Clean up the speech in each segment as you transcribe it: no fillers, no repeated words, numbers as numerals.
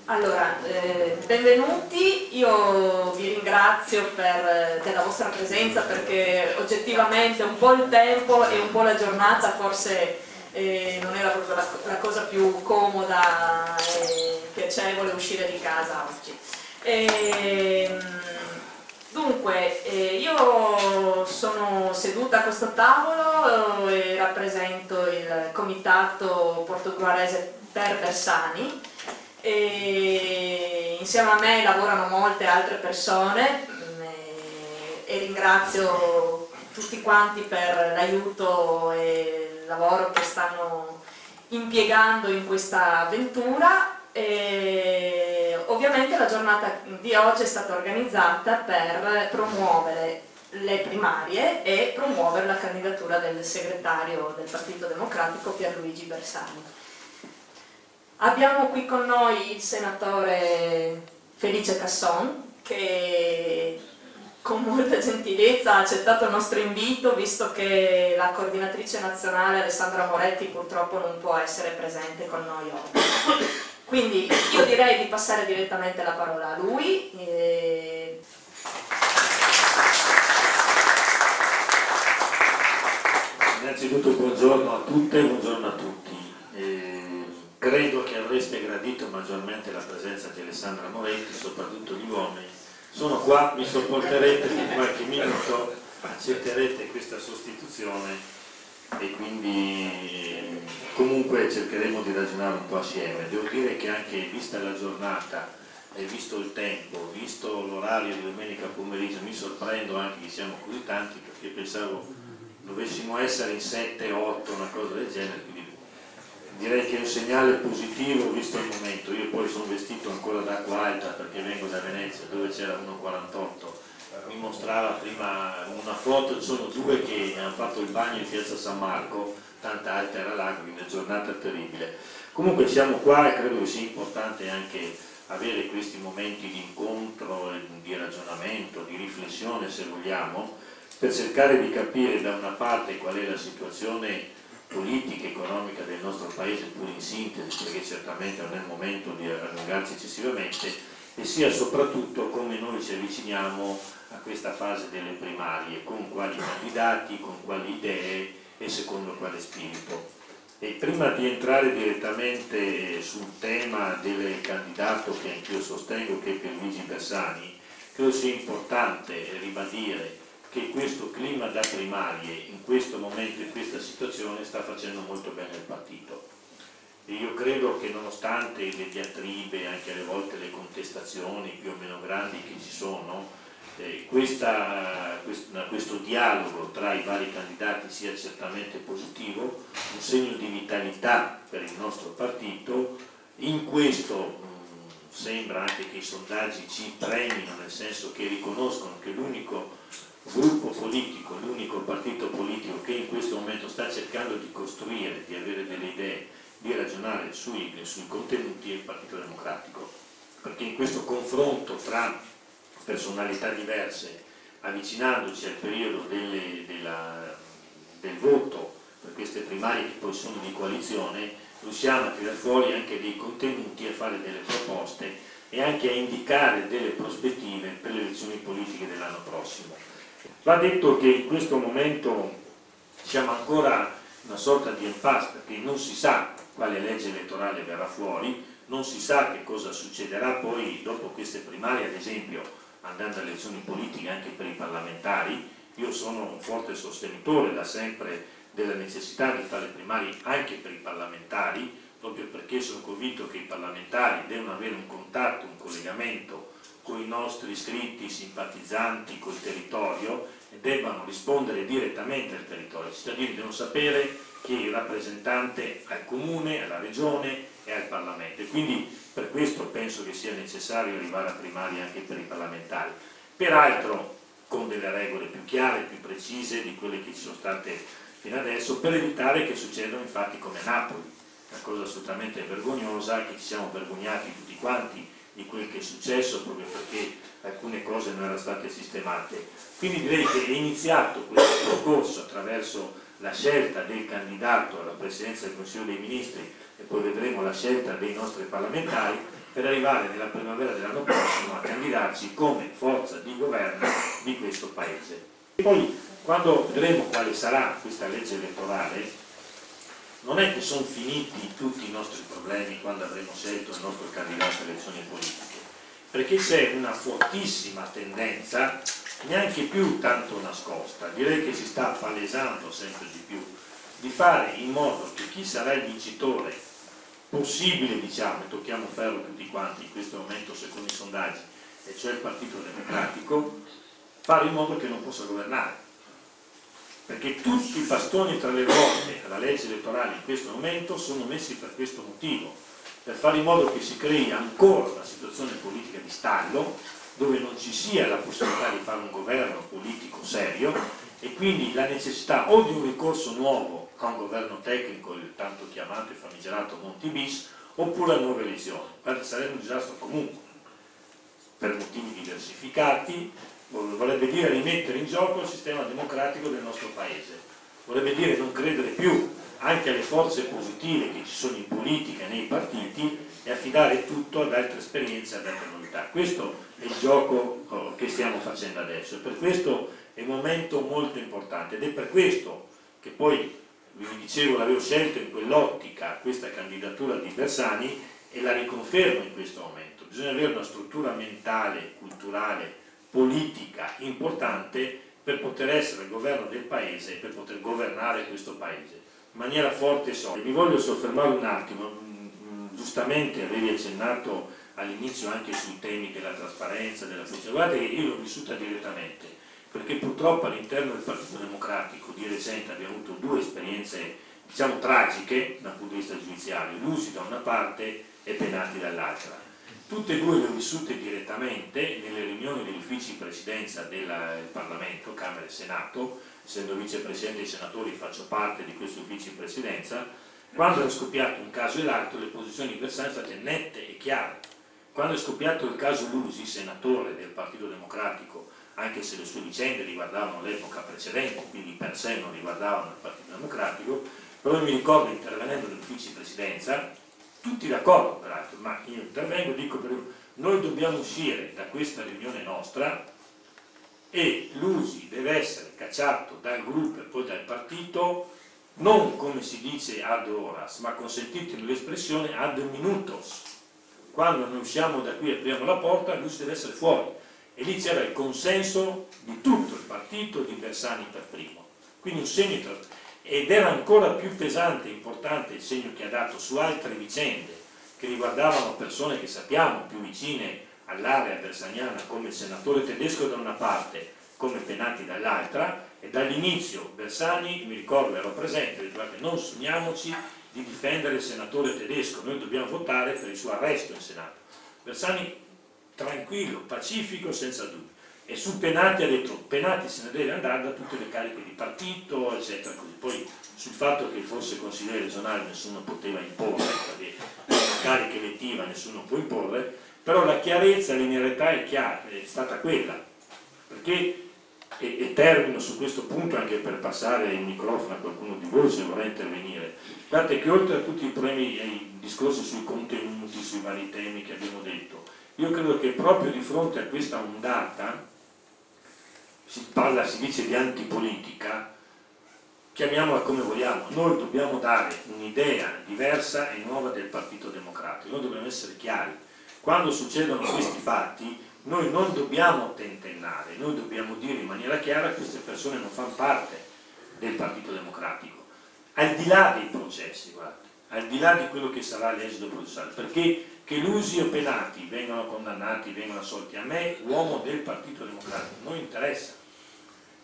Allora, benvenuti, io vi ringrazio della vostra presenza perché oggettivamente un po' il tempo e un po' la giornata forse non era proprio la cosa più comoda e piacevole uscire di casa oggi. Dunque, io sono seduta a questo tavolo e rappresento il comitato portoghese per Bersani. E insieme a me lavorano molte altre persone e ringrazio tutti quanti per l'aiuto e il lavoro che stanno impiegando in questa avventura. E ovviamente la giornata di oggi è stata organizzata per promuovere le primarie e promuovere la candidatura del segretario del Partito Democratico Pierluigi Bersani. Abbiamo qui con noi il senatore Felice Casson che con molta gentilezza ha accettato il nostro invito visto che la coordinatrice nazionale Alessandra Moretti purtroppo non può essere presente con noi oggi. Quindi io direi di passare direttamente la parola a lui. Innanzitutto buongiorno a tutte e buongiorno a tutti. Credo che avreste gradito maggiormente la presenza di Alessandra Moretti, soprattutto gli uomini. Sono qua, mi sopporterete per qualche minuto, accetterete questa sostituzione e quindi comunque cercheremo di ragionare un po' assieme. Devo dire che anche vista la giornata e visto il tempo, visto l'orario di domenica pomeriggio, mi sorprendo anche che siamo così tanti perché pensavo dovessimo essere in 7, 8, una cosa del genere, quindi direi che è un segnale positivo visto il momento. Io poi sono vestito ancora d'acqua alta perché vengo da Venezia dove c'era 1,48, mi mostrava prima una foto, ci sono due che hanno fatto il bagno in piazza San Marco, tanta alta era l'acqua, quindi una giornata terribile. Comunque siamo qua e credo che sia importante anche avere questi momenti di incontro, di ragionamento, di riflessione se vogliamo, per cercare di capire da una parte qual è la situazione politica e economica del nostro paese, pure in sintesi, perché certamente non è il momento di allungarci eccessivamente, e sia soprattutto come noi ci avviciniamo a questa fase delle primarie, con quali candidati, con quali idee e secondo quale spirito. E prima di entrare direttamente sul tema del candidato che anch'io sostengo, che è Pierluigi Bersani, credo sia importante ribadire che questo clima da primarie, in questo momento, in questa situazione, sta facendo molto bene il partito. E io credo che nonostante le diatribe, anche alle volte le contestazioni più o meno grandi che ci sono, questo dialogo tra i vari candidati sia certamente positivo, un segno di vitalità per il nostro partito. In questo sembra anche che i sondaggi ci premino, nel senso che riconoscono che l'unico gruppo politico, l'unico partito politico che in questo momento sta cercando di costruire, di avere delle idee, di ragionare sui contenuti è il Partito Democratico, perché in questo confronto tra personalità diverse, avvicinandoci al periodo del voto per queste primarie che poi sono di coalizione, riusciamo a tirare fuori anche dei contenuti, a fare delle proposte e anche a indicare delle prospettive per le elezioni politiche dell'anno prossimo. Va detto che in questo momento siamo ancora in una sorta di impasse perché non si sa quale legge elettorale verrà fuori, non si sa che cosa succederà poi dopo queste primarie, ad esempio andando alle elezioni politiche anche per i parlamentari. Io sono un forte sostenitore da sempre della necessità di fare primarie anche per i parlamentari, proprio perché sono convinto che i parlamentari devono avere un contatto, un collegamento con i nostri iscritti, simpatizzanti, col territorio e debbano rispondere direttamente al territorio. I cittadini devono sapere che il rappresentante al comune, alla regione e al Parlamento, e quindi per questo penso che sia necessario arrivare a primarie anche per i parlamentari, peraltro con delle regole più chiare, più precise di quelle che ci sono state fino adesso, per evitare che succedano infatti come Napoli, una cosa assolutamente vergognosa, che ci siamo vergognati tutti quanti di quel che è successo proprio perché alcune cose non erano state sistemate. Quindi direi che è iniziato questo percorso attraverso la scelta del candidato alla presidenza del Consiglio dei Ministri e poi vedremo la scelta dei nostri parlamentari, per arrivare nella primavera dell'anno prossimo a candidarci come forza di governo di questo Paese. E poi, quando vedremo quale sarà questa legge elettorale, non è che sono finiti tutti i nostri problemi quando avremo scelto il nostro candidato alle elezioni politiche, perché c'è una fortissima tendenza, neanche più tanto nascosta, direi che si sta palesando sempre di più, di fare in modo che chi sarà il vincitore possibile, diciamo, e tocchiamo ferro tutti quanti in questo momento secondo i sondaggi, e cioè il Partito Democratico, fare in modo che non possa governare. Perché tutti i bastoni tra le ruote alla legge elettorale in questo momento sono messi per questo motivo, per fare in modo che si crei ancora una situazione politica di stallo, dove non ci sia la possibilità di fare un governo politico serio, e quindi la necessità o di un ricorso nuovo a un governo tecnico, il tanto chiamato e famigerato Monti bis, oppure a nuove elezioni. Guarda, sarebbe un disastro comunque, per motivi diversificati. Vorrebbe dire rimettere in gioco il sistema democratico del nostro Paese, vorrebbe dire non credere più anche alle forze positive che ci sono in politica e nei partiti e affidare tutto ad altre esperienze, ad altre novità. Questo è il gioco che stiamo facendo adesso, e per questo è un momento molto importante, ed è per questo che poi, vi dicevo, l'avevo scelto in quell'ottica questa candidatura di Bersani, e la riconfermo in questo momento. Bisogna avere una struttura mentale, culturale, politica importante per poter essere il governo del Paese e per poter governare questo Paese in maniera forte e solida. Mi voglio soffermare un attimo, giustamente avevi accennato all'inizio anche sui temi della trasparenza, della funzione. Guardate che io l'ho vissuta direttamente, perché purtroppo all'interno del Partito Democratico di recente abbiamo avuto due esperienze, diciamo, tragiche dal punto di vista giudiziario, Lusi da una parte e Penati dall'altra. Tutte e due le ho vissute direttamente nelle riunioni degli uffici di presidenza del Parlamento, Camera e Senato. Essendo vicepresidente dei senatori faccio parte di questi uffici di presidenza. Quando è scoppiato un caso e l'altro, le posizioni di Bersani sono state nette e chiare. Quando è scoppiato il caso Lusi, senatore del Partito Democratico, anche se le sue vicende riguardavano l'epoca precedente, quindi per sé non riguardavano il Partito Democratico, però mi ricordo intervenendo negli uffici di presidenza, tutti d'accordo peraltro, ma io intervengo e dico: noi dobbiamo uscire da questa riunione nostra e Lusi deve essere cacciato dal gruppo e poi dal partito, non come si dice ad horas, ma consentitemi l'espressione ad minutos. Quando noi usciamo da qui e apriamo la porta, Lusi deve essere fuori, e lì c'era il consenso di tutto il partito, di Bersani per primo, quindi un segno. Ed era ancora più pesante e importante il segno che ha dato su altre vicende che riguardavano persone che sappiamo più vicine all'area bersaniana, come il senatore Tedesco da una parte, come Penati dall'altra, e dall'inizio Bersani, mi ricordo, ero presente, ho detto: non sogniamoci di difendere il senatore Tedesco, noi dobbiamo votare per il suo arresto in Senato. Bersani tranquillo, pacifico, senza dubbio. E su Penati ha detto: Penati se ne deve andare da tutte le cariche di partito, eccetera, così. Poi sul fatto che fosse consigliere regionale nessuno poteva imporre, perché la carica elettiva nessuno può imporre, però la chiarezza, la linearità è stata quella. Perché, e termino su questo punto anche per passare il microfono a qualcuno di voi se vorrà intervenire, guardate che oltre a tutti i problemi e i discorsi sui contenuti, sui vari temi che abbiamo detto, io credo che proprio di fronte a questa ondata, si dice di antipolitica, chiamiamola come vogliamo, noi dobbiamo dare un'idea diversa e nuova del Partito Democratico, noi dobbiamo essere chiari. Quando succedono questi fatti noi non dobbiamo tentennare, noi dobbiamo dire in maniera chiara: queste persone non fanno parte del Partito Democratico, al di là dei processi, guardate, al di là di quello che sarà l'esito processuale, perché che Lusi o Penati vengano condannati, vengano assolti, a me, uomo del Partito Democratico, non interessa,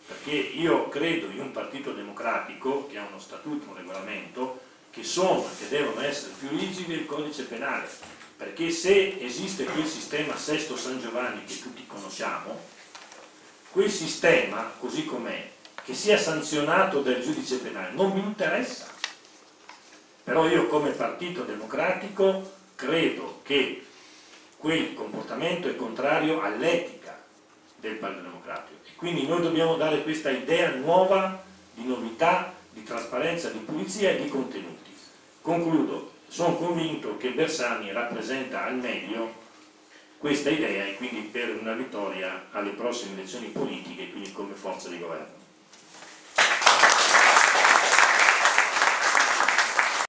perché io credo in un Partito Democratico che ha uno statuto, un regolamento, che devono essere più rigidi del codice penale, perché se esiste quel sistema Sesto San Giovanni che tutti conosciamo, quel sistema così com'è, che sia sanzionato dal giudice penale, non mi interessa. Però io come Partito Democratico credo che quel comportamento è contrario all'etica del Partito Democratico, e quindi noi dobbiamo dare questa idea nuova di novità, di trasparenza, di pulizia e di contenuti. Concludo, Sono convinto che Bersani rappresenta al meglio questa idea e quindi per una vittoria alle prossime elezioni politiche, quindi come forza di governo.